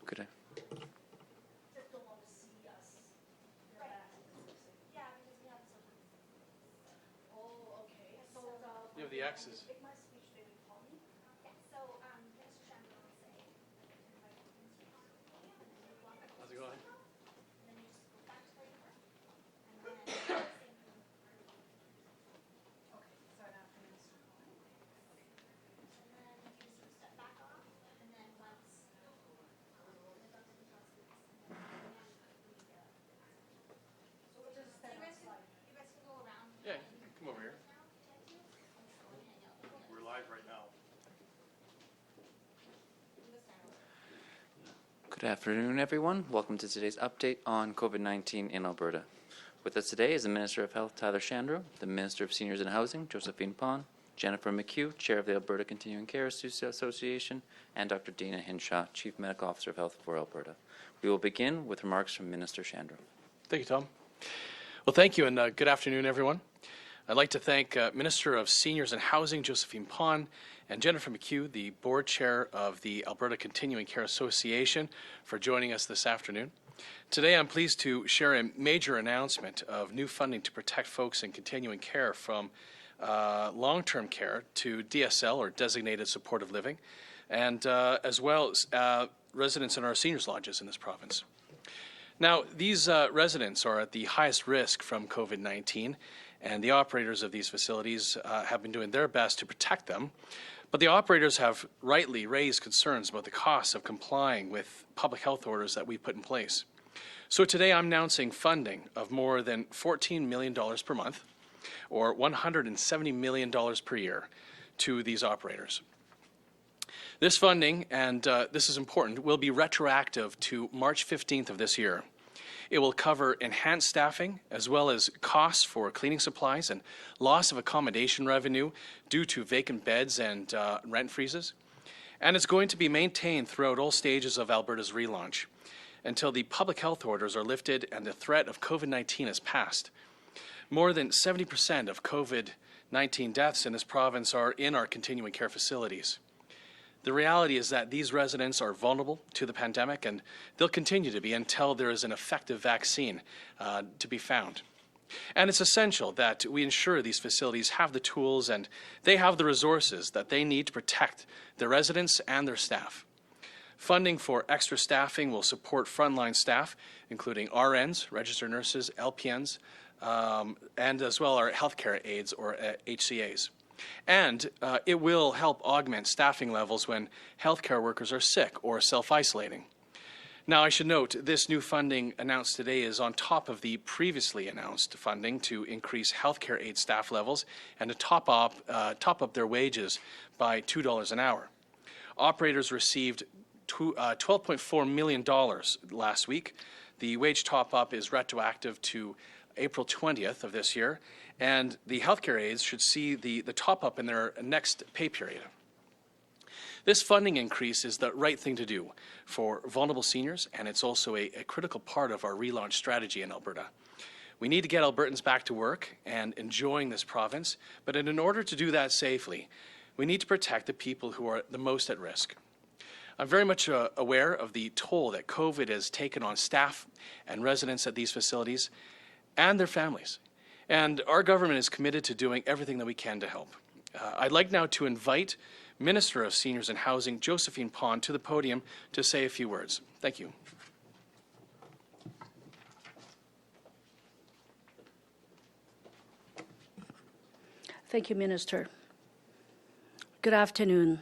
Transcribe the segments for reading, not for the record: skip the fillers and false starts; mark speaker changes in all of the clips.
Speaker 1: Good.
Speaker 2: You have the X's. How's it going? Yeah, come over here. We're live right now.
Speaker 1: Good afternoon, everyone. Welcome to today's update on COVID-19 in Alberta. With us today is the Minister of Health, Tyler Shandro, the Minister of Seniors and Housing, Josephine Pon, Jennifer McHugh, Chair of the Alberta Continuing Care Association, and Dr. Dana Hinshaw, Chief Medical Officer of Health for Alberta. We will begin with remarks from Minister Shandro.
Speaker 2: Thank you, Tom. Well, thank you, and good afternoon, everyone. I'd like to thank Minister of Seniors and Housing, Josephine Pon, and Jennifer McHugh, the Board Chair of the Alberta Continuing Care Association, for joining us this afternoon. Today, I'm pleased to share a major announcement of new funding to protect folks in continuing care from long-term care to DSL, or Designated Supportive Living, and as well as residents in our seniors lodges in this province. Now, these residents are at the highest risk from COVID-19, and the operators of these facilities have been doing their best to protect them. But the operators have rightly raised concerns about the costs of complying with public health orders that we put in place. So today I'm announcing funding of more than $14 million per month, or $170 million per year, to these operators. This funding, and this is important, will be retroactive to March 15th of this year. It will cover enhanced staffing as well as costs for cleaning supplies and loss of accommodation revenue due to vacant beds and rent freezes. And it's going to be maintained throughout all stages of Alberta's relaunch until the public health orders are lifted and the threat of COVID-19 is passed. More than 70% of COVID-19 deaths in this province are in our continuing care facilities. The reality is that these residents are vulnerable to the pandemic, and they'll continue to be until there is an effective vaccine to be found. And it's essential that we ensure these facilities have the tools and they have the resources that they need to protect their residents and their staff. Funding for extra staffing will support frontline staff, including RNs, registered nurses, LPNs, and as well our healthcare aides, or HCAs. And it will help augment staffing levels when healthcare workers are sick or self-isolating. Now, I should note, this new funding announced today is on top of the previously announced funding to increase healthcare aid staff levels and to top up their wages by $2 an hour. Operators received $12.4 million last week. The wage top-up is retroactive to April 20th of this year, and the healthcare aides should see the top-up in their next pay period. This funding increase is the right thing to do for vulnerable seniors, and it's also a critical part of our relaunch strategy in Alberta. We need to get Albertans back to work and enjoying this province, but in order to do that safely, we need to protect the people who are the most at risk. I'm very much aware of the toll that COVID has taken on staff and residents at these facilities and their families. And our government is committed to doing everything that we can to help. I'd like now to invite Minister of Seniors and Housing, Josephine Pon, to the podium to say a few words. Thank you.
Speaker 3: Thank you, Minister. Good afternoon.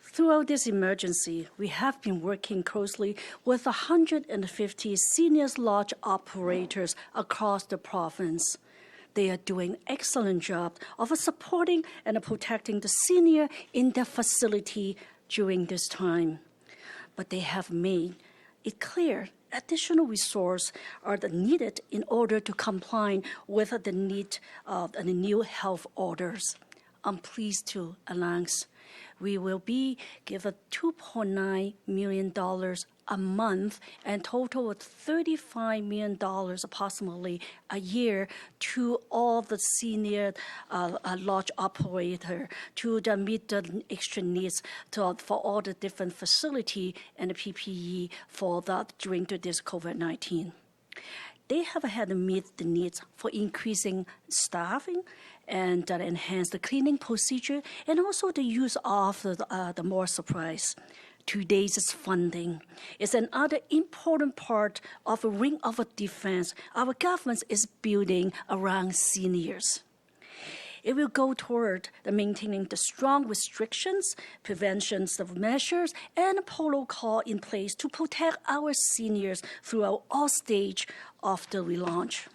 Speaker 3: Throughout this emergency, we have been working closely with 150 seniors lodge operators across the province. They are doing an excellent job of supporting and protecting the senior in their facility during this time. But they have made it clear additional resources are needed in order to comply with the need of the new health orders. I'm pleased to announce We will be given $2.9 million a month and total of $35 million approximately a year to all the senior lodge operator to meet the extra needs for all the different facility and the PPE for that during this COVID-19. They have had to meet the needs for increasing staffing and enhance the cleaning procedure and also the use of the more supplies. Today's funding is another important part of a ring of defense our government is building around seniors. It will go toward maintaining the strong restrictions, preventions of measures, and protocol in place to protect our seniors throughout all stages of the relaunch.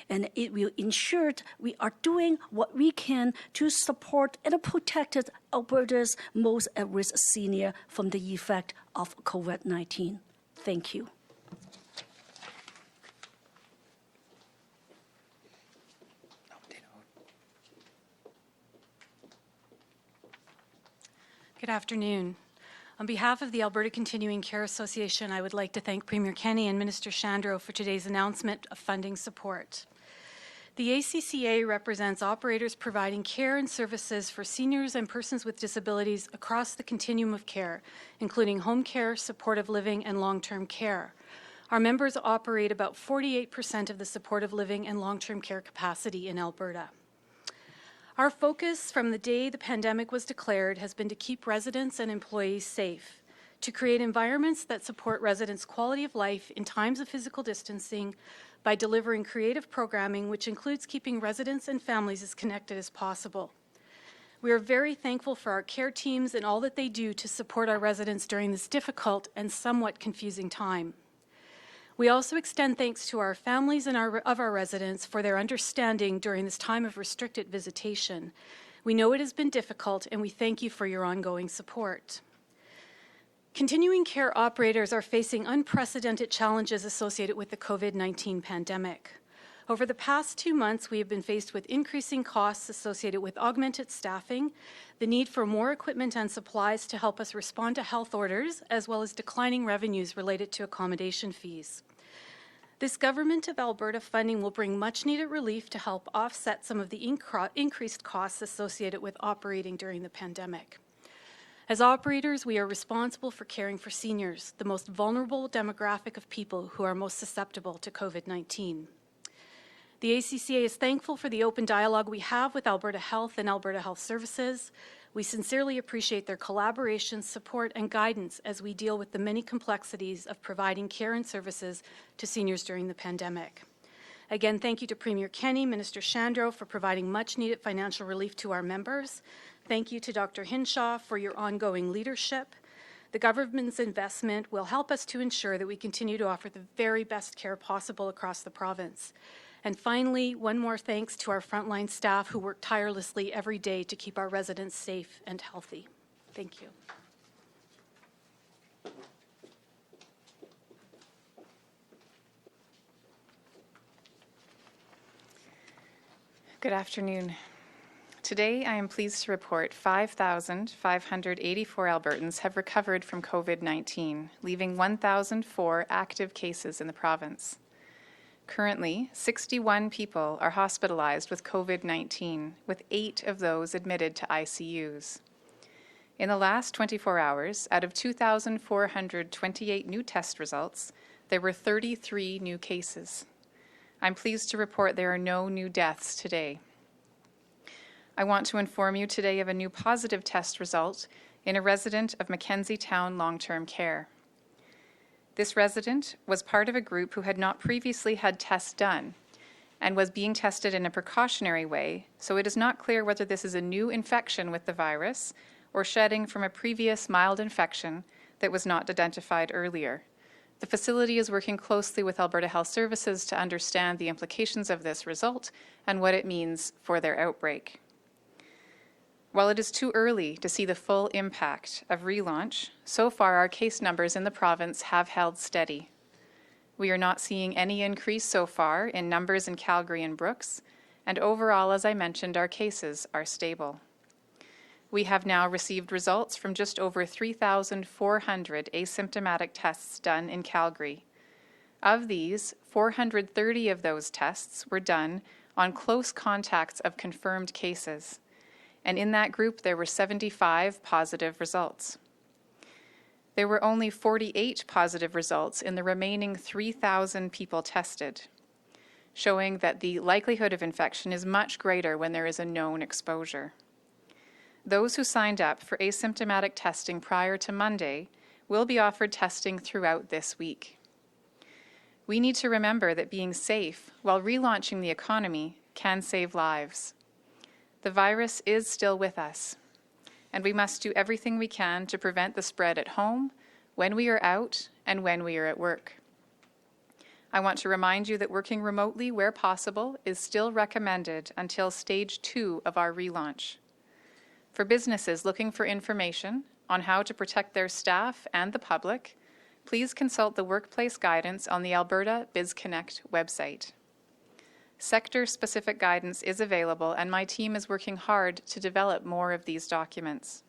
Speaker 3: And it will ensure we are doing what we can to support and protect Alberta's most at-risk senior from the effect of COVID-19. Thank you.
Speaker 4: Good afternoon. On behalf of the Alberta Continuing Care Association, I would like to thank Premier Kenney and Minister Shandro for today's announcement of funding support. The ACCA represents operators providing care and services for seniors and persons with disabilities across the continuum of care, including home care, supportive living, and long-term care. Our members operate about 48% of the supportive living and long-term care capacity in Alberta. Our focus from the day the pandemic was declared has been to keep residents and employees safe, to create environments that support residents' quality of life in times of physical distancing by delivering creative programming which includes keeping residents and families as connected as possible. We are very thankful for our care teams and all that they do to support our residents during this difficult and somewhat confusing time. We also extend thanks to our families and of our residents for their understanding during this time of restricted visitation. We know it has been difficult, and we thank you for your ongoing support. Continuing care operators are facing unprecedented challenges associated with the COVID-19 pandemic. Over the past 2 months, we have been faced with increasing costs associated with augmented staffing, the need for more equipment and supplies to help us respond to health orders, as well as declining revenues related to accommodation fees. This Government of Alberta funding will bring much-needed relief to help offset some of the increased costs associated with operating during the pandemic. As operators, we are responsible for caring for seniors, the most vulnerable demographic of people who are most susceptible to COVID-19. The ACCA is thankful for the open dialogue we have with Alberta Health and Alberta Health Services. We sincerely appreciate their collaboration, support, and guidance as we deal with the many complexities of providing care and services to seniors during the pandemic. Again, thank you to Premier Kenney, Minister Shandro for providing much-needed financial relief to our members. Thank you to Dr. Hinshaw for your ongoing leadership. The government's investment will help us to ensure that we continue to offer the very best care possible across the province. And finally, one more thanks to our frontline staff who work tirelessly every day to keep our residents safe and healthy. Thank you.
Speaker 5: Good afternoon. Today, I am pleased to report 5,584 Albertans have recovered from COVID-19, leaving 1,004 active cases in the province. Currently, 61 people are hospitalized with COVID-19, with 8 of those admitted to ICUs. In the last 24 hours, out of 2,428 new test results, there were 33 new cases. I'm pleased to report there are no new deaths today. I want to inform you today of a new positive test result in a resident of Mackenzie Town long-term care. This resident was part of a group who had not previously had tests done and was being tested in a precautionary way, so it is not clear whether this is a new infection with the virus or shedding from a previous mild infection that was not identified earlier. The facility is working closely with Alberta Health Services to understand the implications of this result and what it means for their outbreak. While it is too early to see the full impact of relaunch, so far our case numbers in the province have held steady. We are not seeing any increase so far in numbers in Calgary and Brooks, and overall, as I mentioned, our cases are stable. We have now received results from just over 3,400 asymptomatic tests done in Calgary. Of these, 430 of those tests were done on close contacts of confirmed cases, and in that group there were 75 positive results. There were only 48 positive results in the remaining 3,000 people tested, showing that the likelihood of infection is much greater when there is a known exposure. Those who signed up for asymptomatic testing prior to Monday will be offered testing throughout this week. We need to remember that being safe while relaunching the economy can save lives. The virus is still with us, and we must do everything we can to prevent the spread at home, when we are out, and when we are at work. I want to remind you that working remotely where possible is still recommended until stage 2 of our relaunch. For businesses looking for information on how to protect their staff and the public, please consult the workplace guidance on the Alberta BizConnect website. Sector-specific guidance is available, and my team is working hard to develop more of these documents.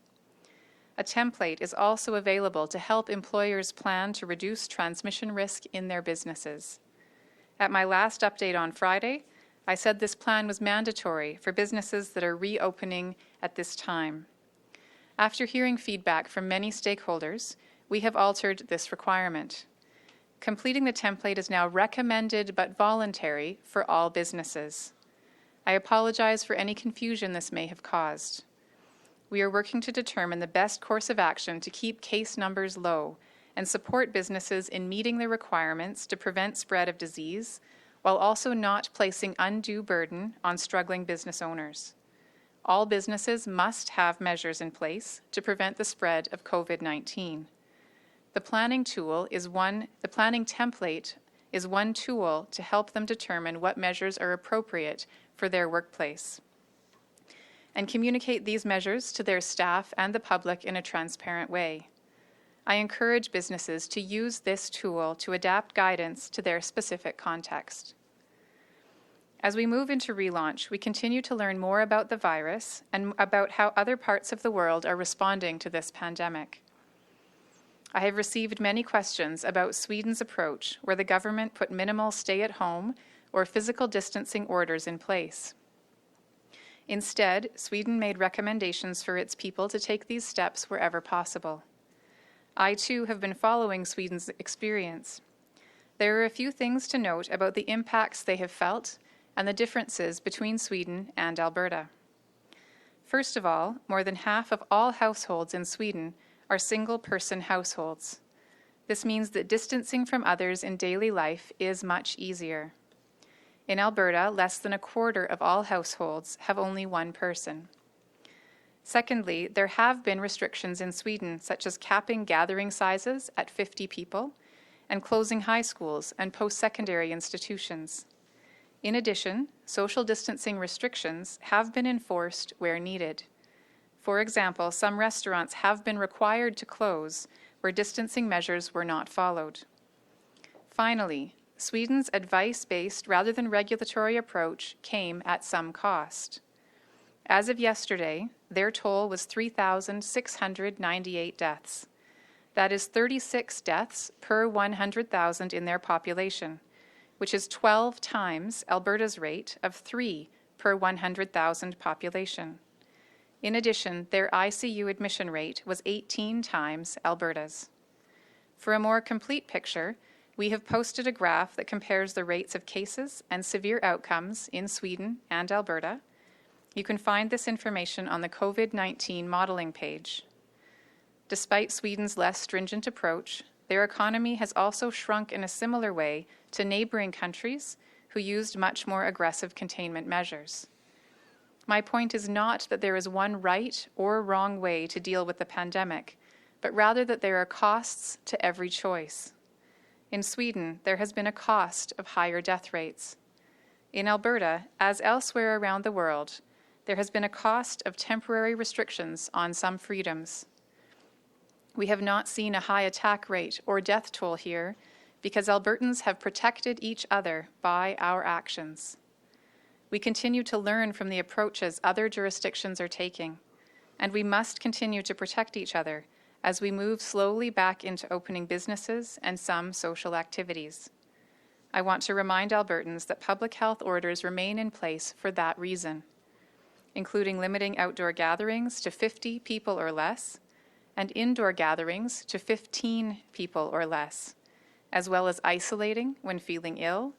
Speaker 5: A template is also available to help employers plan to reduce transmission risk in their businesses. At my last update on Friday, I said this plan was mandatory for businesses that are reopening at this time. After hearing feedback from many stakeholders, we have altered this requirement. Completing the template is now recommended but voluntary for all businesses. I apologize for any confusion this may have caused. We are working to determine the best course of action to keep case numbers low and support businesses in meeting the requirements to prevent spread of disease, while also not placing undue burden on struggling business owners. All businesses must have measures in place to prevent the spread of COVID-19. The planning template is one tool to help them determine what measures are appropriate for their workplace and communicate these measures to their staff and the public in a transparent way. I encourage businesses to use this tool to adapt guidance to their specific context. As we move into relaunch, we continue to learn more about the virus and about how other parts of the world are responding to this pandemic. I have received many questions about Sweden's approach, where the government put minimal stay-at-home or physical distancing orders in place. Instead, Sweden made recommendations for its people to take these steps wherever possible. I, too, have been following Sweden's experience. There are a few things to note about the impacts they have felt and the differences between Sweden and Alberta. First of all, more than half of all households in Sweden are single-person households. This means that distancing from others in daily life is much easier. In Alberta, less than a quarter of all households have only one person. Secondly, there have been restrictions in Sweden, such as capping gathering sizes at 50 people and closing high schools and post-secondary institutions. In addition, social distancing restrictions have been enforced where needed. For example, some restaurants have been required to close where distancing measures were not followed. Finally, Sweden's advice-based rather than regulatory approach came at some cost. As of yesterday, their toll was 3,698 deaths. That is 36 deaths per 100,000 in their population, which is 12 times Alberta's rate of 3 per 100,000 population. In addition, their ICU admission rate was 18 times Alberta's. For a more complete picture, we have posted a graph that compares the rates of cases and severe outcomes in Sweden and Alberta. You can find this information on the COVID-19 modeling page. Despite Sweden's less stringent approach, their economy has also shrunk in a similar way to neighboring countries who used much more aggressive containment measures. My point is not that there is one right or wrong way to deal with the pandemic, but rather that there are costs to every choice. In Sweden, there has been a cost of higher death rates. In Alberta, as elsewhere around the world, there has been a cost of temporary restrictions on some freedoms. We have not seen a high attack rate or death toll here because Albertans have protected each other by our actions. We continue to learn from the approaches other jurisdictions are taking. And we must continue to protect each other as we move slowly back into opening businesses and some social activities. I want to remind Albertans that public health orders remain in place for that reason, including limiting outdoor gatherings to 50 people or less, and indoor gatherings to 15 people or less, as well as isolating when feeling ill,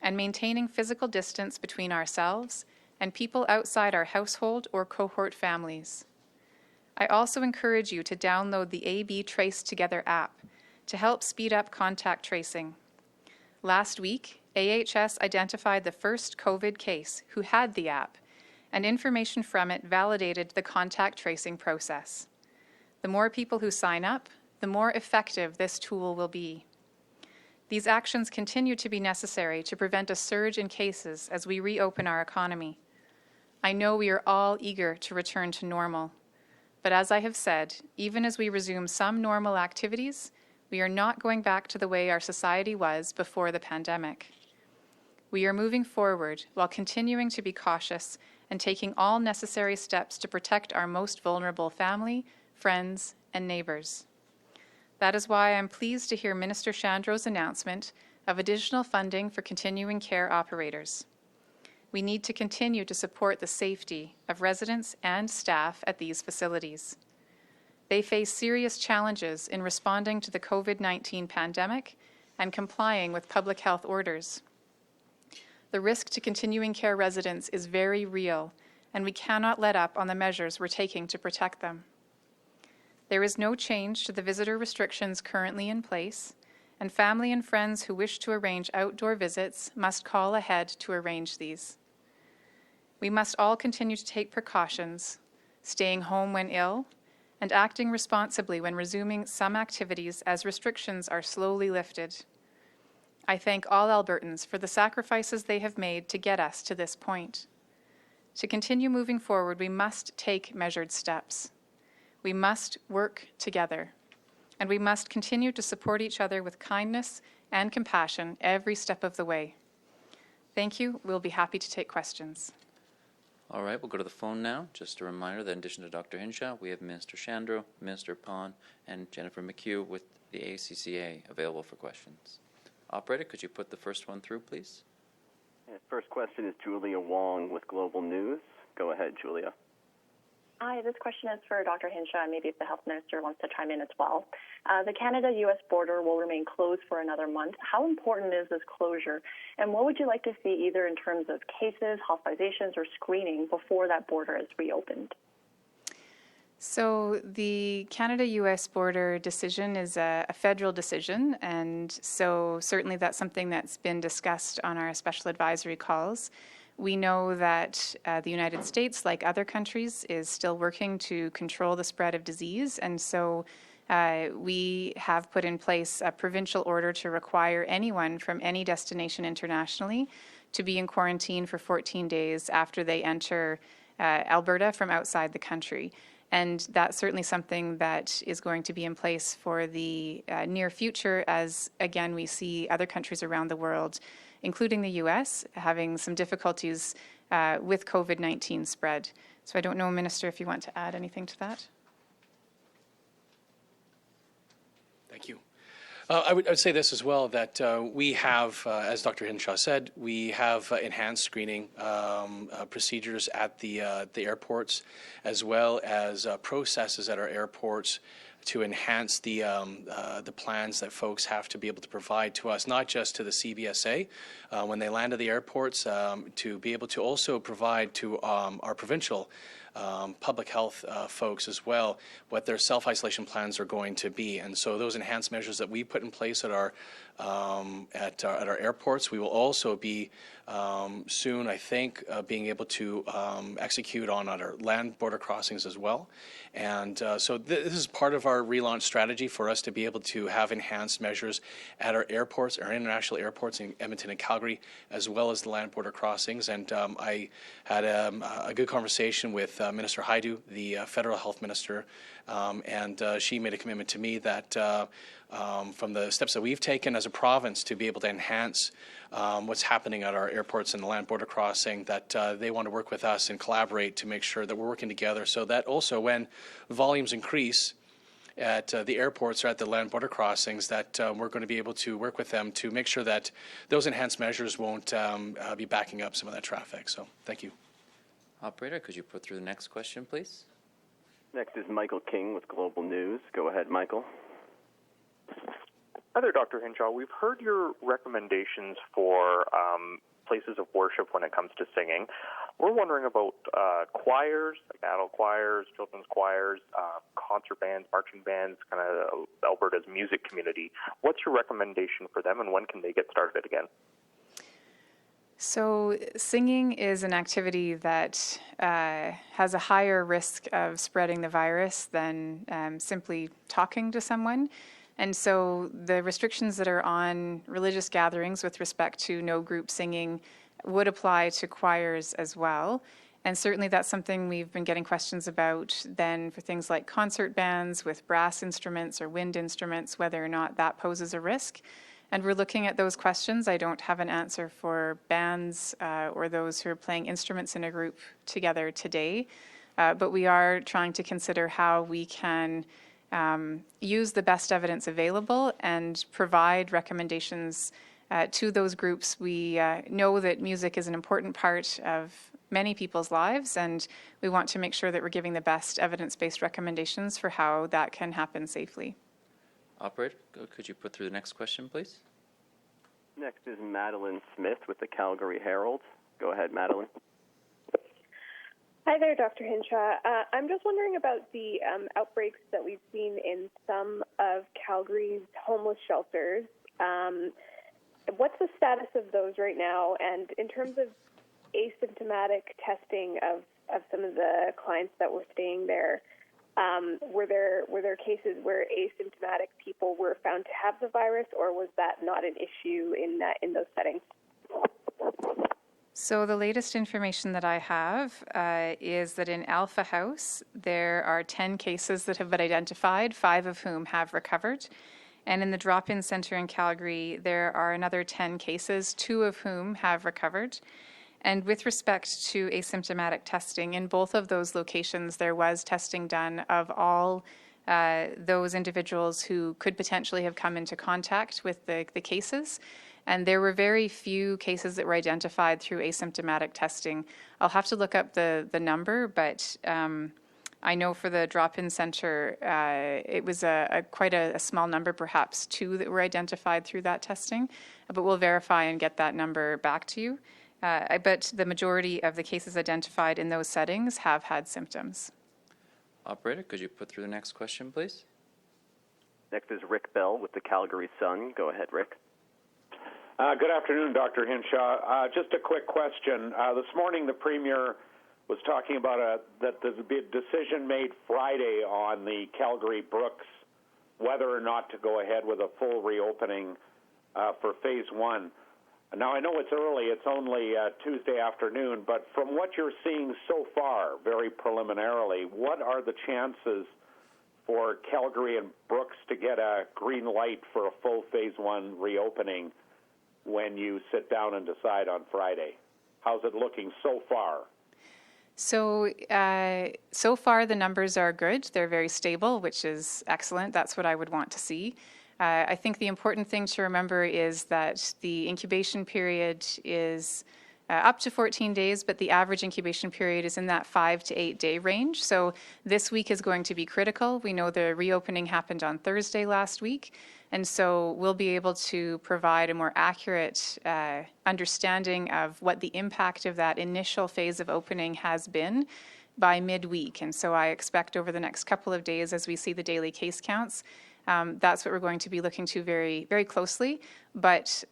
Speaker 5: and maintaining physical distance between ourselves and people outside our household or cohort families. I also encourage you to download the AB Trace Together app to help speed up contact tracing. Last week, AHS identified the first COVID case who had the app, and information from it validated the contact tracing process. The more people who sign up, the more effective this tool will be. These actions continue to be necessary to prevent a surge in cases as we reopen our economy. I know we are all eager to return to normal, but as I have said, even as we resume some normal activities, we are not going back to the way our society was before the pandemic. We are moving forward while continuing to be cautious and taking all necessary steps to protect our most vulnerable family, friends, and neighbours. That is why I'm pleased to hear Minister Shandro's announcement of additional funding for continuing care operators. We need to continue to support the safety of residents and staff at these facilities. They face serious challenges in responding to the COVID-19 pandemic and complying with public health orders. The risk to continuing care residents is very real, and we cannot let up on the measures we're taking to protect them. There is no change to the visitor restrictions currently in place, and family and friends who wish to arrange outdoor visits must call ahead to arrange these. We must all continue to take precautions, staying home when ill, and acting responsibly when resuming some activities as restrictions are slowly lifted. I thank all Albertans for the sacrifices they have made to get us to this point. To continue moving forward, we must take measured steps. We must work together, and we must continue to support each other with kindness and compassion every step of the way. Thank you. We'll be happy to take questions.
Speaker 1: All right, we'll go to the phone now. Just a reminder that in addition to Dr. Hinshaw, we have Minister Shandro, Minister Pon, and Jennifer McHugh with the ACCA available for questions. Operator, could you put the first one through, please?
Speaker 6: First question is Julia Wong with Global News. Go ahead, Julia.
Speaker 7: Hi, this question is for Dr. Hinshaw, and maybe if the health minister wants to chime in as well. The Canada-U.S. border will remain closed for another month. How important is this closure? And what would you like to see either in terms of cases, hospitalizations, or screening before that border is reopened?
Speaker 5: So the Canada-U.S. border decision is a federal decision, and so certainly that's something that's been discussed on our special advisory calls. We know that the United States, like other countries, is still working to control the spread of disease, and so we have put in place a provincial order to require anyone from any destination internationally to be in quarantine for 14 days after they enter Alberta from outside the country. And that's certainly something that is going to be in place for the near future as, again, we see other countries around the world, including the U.S., having some difficulties with COVID-19 spread. So I don't know, Minister, if you want to add anything to that.
Speaker 2: Thank you. I would say this as well, that we have, as Dr. Hinshaw said, we have enhanced screening procedures at the airports, as well as processes at our airports to enhance the plans that folks have to be able to provide to us, not just to the CBSA when they land at the airports, to be able to also provide to our provincial public health folks as well, what their self-isolation plans are going to be. And so those enhanced measures that we put in place at our airports, we will also be soon, I think, being able to execute on our land border crossings as well. And so this is part of our relaunch strategy for us to be able to have enhanced measures at our airports, our international airports in Edmonton and Calgary, as well as the land border crossings. And I had a good conversation with Minister Haidu, the federal health minister, and she made a commitment to me that from the steps that we've taken as a province to be able to enhance what's happening at our airports and the land border crossing, that they want to work with us and collaborate to make sure that we're working together so that also when volumes increase at the airports or at the land border crossings, that we're going to be able to work with them to make sure that those enhanced measures won't be backing up some of that traffic. So thank you.
Speaker 1: Operator, could you put through the next question, please?
Speaker 6: Next is Michael King with Global News. Go ahead, Michael.
Speaker 8: Hi there, Dr. Hinshaw. We've heard your recommendations for places of worship when it comes to singing. We're wondering about choirs, like adult choirs, children's choirs, concert bands, marching bands, kind of Alberta's music community. What's your recommendation for them, and when can they get started again?
Speaker 5: So singing is an activity that has a higher risk of spreading the virus than simply talking to someone. And so the restrictions that are on religious gatherings with respect to no group singing would apply to choirs as well. And certainly that's something we've been getting questions about then for things like concert bands with brass instruments or wind instruments, whether or not that poses a risk. And we're looking at those questions. I don't have an answer for bands or those who are playing instruments in a group together today, but we are trying to consider how we can use the best evidence available and provide recommendations to those groups. We know that music is an important part of many people's lives, and we want to make sure that we're giving the best evidence-based recommendations for how that can happen safely.
Speaker 1: Operator, could you put through the next question, please?
Speaker 6: Next is Madeline Smith with the Calgary Herald. Go ahead, Madeline.
Speaker 9: Hi there, Dr. Hinshaw. I'm just wondering about the outbreaks that we've seen in some of Calgary's homeless shelters. What's the status of those right now? And in terms of asymptomatic testing of some of the clients that were staying there, were there cases where asymptomatic people were found to have the virus, or was that not an issue in those settings?
Speaker 5: So the latest information that I have is that in Alpha House, there are 10 cases that have been identified, 5 of whom have recovered. And in the drop-in center in Calgary, there are another 10 cases, 2 of whom have recovered. And with respect to asymptomatic testing, in both of those locations, there was testing done of all those individuals who could potentially have come into contact with the cases. And there were very few cases that were identified through asymptomatic testing. I'll have to look up the number, but I know for the drop-in center, it was quite a small number, perhaps 2 that were identified through that testing. But we'll verify and get that number back to you. I bet the majority of the cases identified in those settings have had symptoms.
Speaker 1: Operator, could you put through the next question, please?
Speaker 6: Next is Rick Bell with the Calgary Sun. Go ahead, Rick.
Speaker 10: Good afternoon, Dr. Hinshaw. Just a quick question. This morning, the Premier was talking about that there's a decision made Friday on the Calgary Brooks, whether or not to go ahead with a full reopening for Phase 1. Now, I know it's early, it's only Tuesday afternoon, but from what you're seeing so far, very preliminarily, what are the chances for Calgary and Brooks to get a green light for a full Phase 1 reopening when you sit down and decide on Friday? How's it looking so far?
Speaker 5: So far the numbers are good. They're very stable, which is excellent. That's what I would want to see. I think the important thing to remember is that the incubation period is up to 14 days, but the average incubation period is in that 5 to 8 day range. So this week is going to be critical. We know the reopening happened on Thursday last week, and so we'll be able to provide a more accurate understanding of what the impact of that initial phase of opening has been by midweek. And so I expect over the next couple of days, as we see the daily case counts, that's what we're going to be looking to very, very closely. But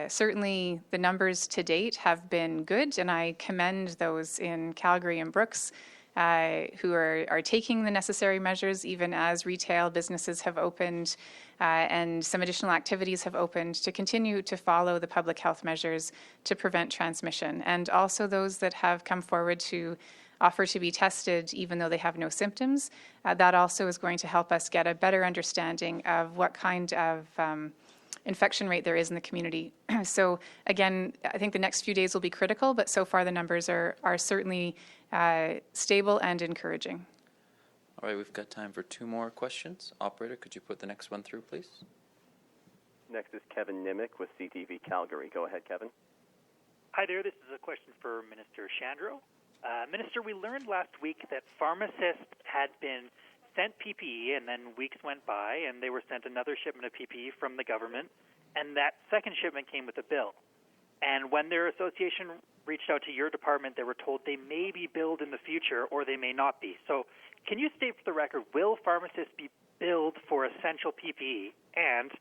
Speaker 5: certainly the numbers to date have been good, and I commend those in Calgary and Brooks who are taking the necessary measures, even as retail businesses have opened and some additional activities have opened, to continue to follow the public health measures to prevent transmission. And also those that have come forward to offer to be tested even though they have no symptoms. That also is going to help us get a better understanding of what kind of infection rate there is in the community. So again, I think the next few days will be critical, but so far the numbers are certainly stable and encouraging.
Speaker 1: All right, we've got time for 2 more questions. Operator, could you put the next one through, please?
Speaker 6: Next is Kevin Nimick with CTV Calgary. Go ahead, Kevin.
Speaker 11: Hi there. This is a question for Minister Shandro. Minister, we learned last week that pharmacists had been sent PPE, and then weeks went by, and they were sent another shipment of PPE from the government, and that second shipment came with a bill. And when their association reached out to your department, they were told they may be billed in the future or they may not be. So can you state for the record, will pharmacists be billed for essential PPE? And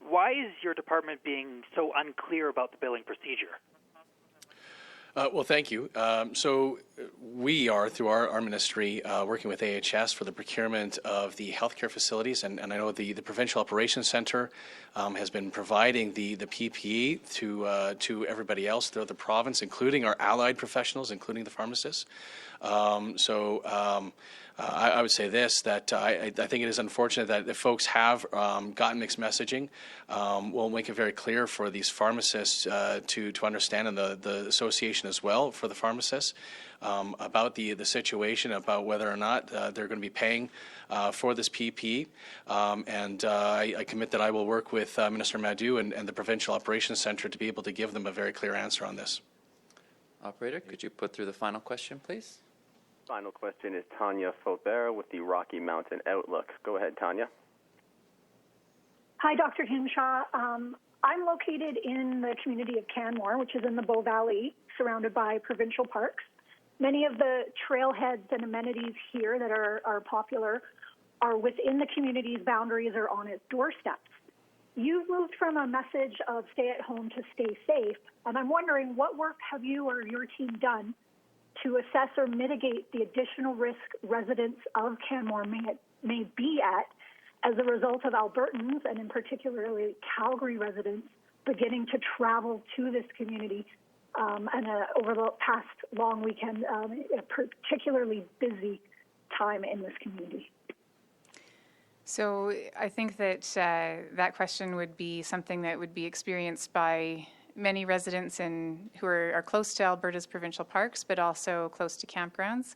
Speaker 11: why is your department being so unclear about the billing procedure?
Speaker 2: Well, thank you. So we are, through our ministry, working with AHS for the procurement of the healthcare facilities, and I know the Provincial Operations Centre has been providing the PPE to everybody else throughout the province, including our allied professionals, including the pharmacists. I would say this, that I think it is unfortunate that if folks have gotten mixed messaging, we'll make it very clear for these pharmacists to understand, and the association as well for the pharmacists, about the situation, about whether or not they're going to be paying for this PPE. I commit that I will work with Minister Madhu and the Provincial Operations Centre to be able to give them a very clear answer on this.
Speaker 1: Operator, could you put through the final question, please?
Speaker 6: Final question is Tanya Faubert with the Rocky Mountain Outlook. Go ahead, Tanya.
Speaker 12: Hi, Dr. Hinshaw. I'm located in the community of Canmore, which is in the Bow Valley, surrounded by provincial parks. Many of the trailheads and amenities here that are popular are within the community's boundaries or on its doorsteps. You've moved from a message of stay at home to stay safe, and I'm wondering what work have you or your team done to assess or mitigate the additional risk residents of Canmore may be at as a result of Albertans, and in particularly Calgary residents, beginning to travel to this community over the past long weekend, a particularly busy time in this community.
Speaker 5: So I think that that question would be something that would be experienced by many residents who are close to Alberta's provincial parks, but also close to campgrounds.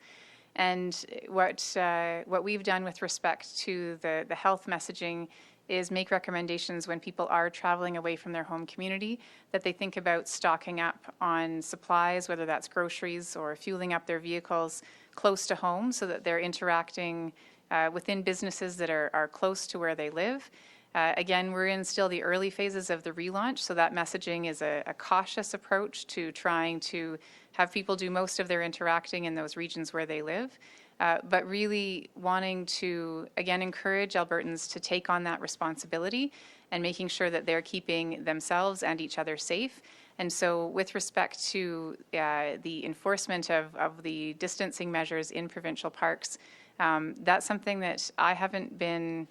Speaker 5: And what we've done with respect to the health messaging is make recommendations when people are traveling away from their home community, that they think about stocking up on supplies, whether that's groceries or fueling up their vehicles close to home, so that they're interacting within businesses that are close to where they live. Again, we're in still the early phases of the relaunch, so that messaging is a cautious approach to trying to have people do most of their interacting in those regions where they live, but really wanting to, again, encourage Albertans to take on that responsibility and making sure that they're keeping themselves and each other safe. And so with respect to the enforcement of the distancing measures in provincial parks, that's something that I haven't been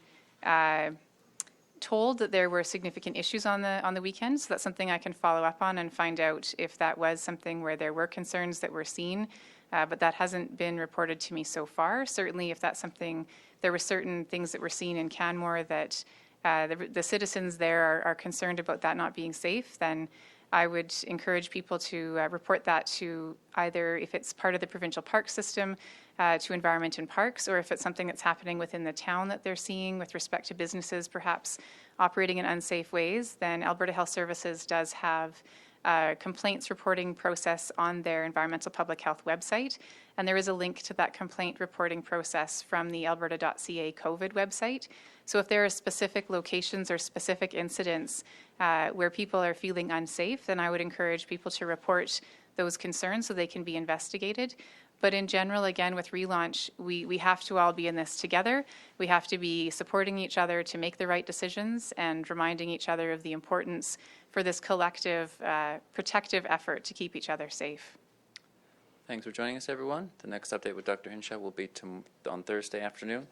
Speaker 5: told that there were significant issues on the weekend, so that's something I can follow up on and find out if that was something where there were concerns that were seen, but that hasn't been reported to me so far. Certainly if that's something, there were certain things that were seen in Canmore that the citizens there are concerned about that not being safe, then I would encourage people to report that to either, if it's part of the provincial park system, to Environment and Parks, or if it's something that's happening within the town that they're seeing with respect to businesses perhaps operating in unsafe ways, then Alberta Health Services does have a complaints reporting process on their Environmental Public Health website, and there is a link to that complaint reporting process from the alberta.ca COVID website. So if there are specific locations or specific incidents where people are feeling unsafe, then I would encourage people to report those concerns so they can be investigated. But in general, again, with relaunch, we have to all be in this together. We have to be supporting each other to make the right decisions and reminding each other of the importance for this collective protective effort to keep each other safe.
Speaker 1: Thanks for joining us, everyone. The next update with Dr. Hinshaw will be on Thursday afternoon.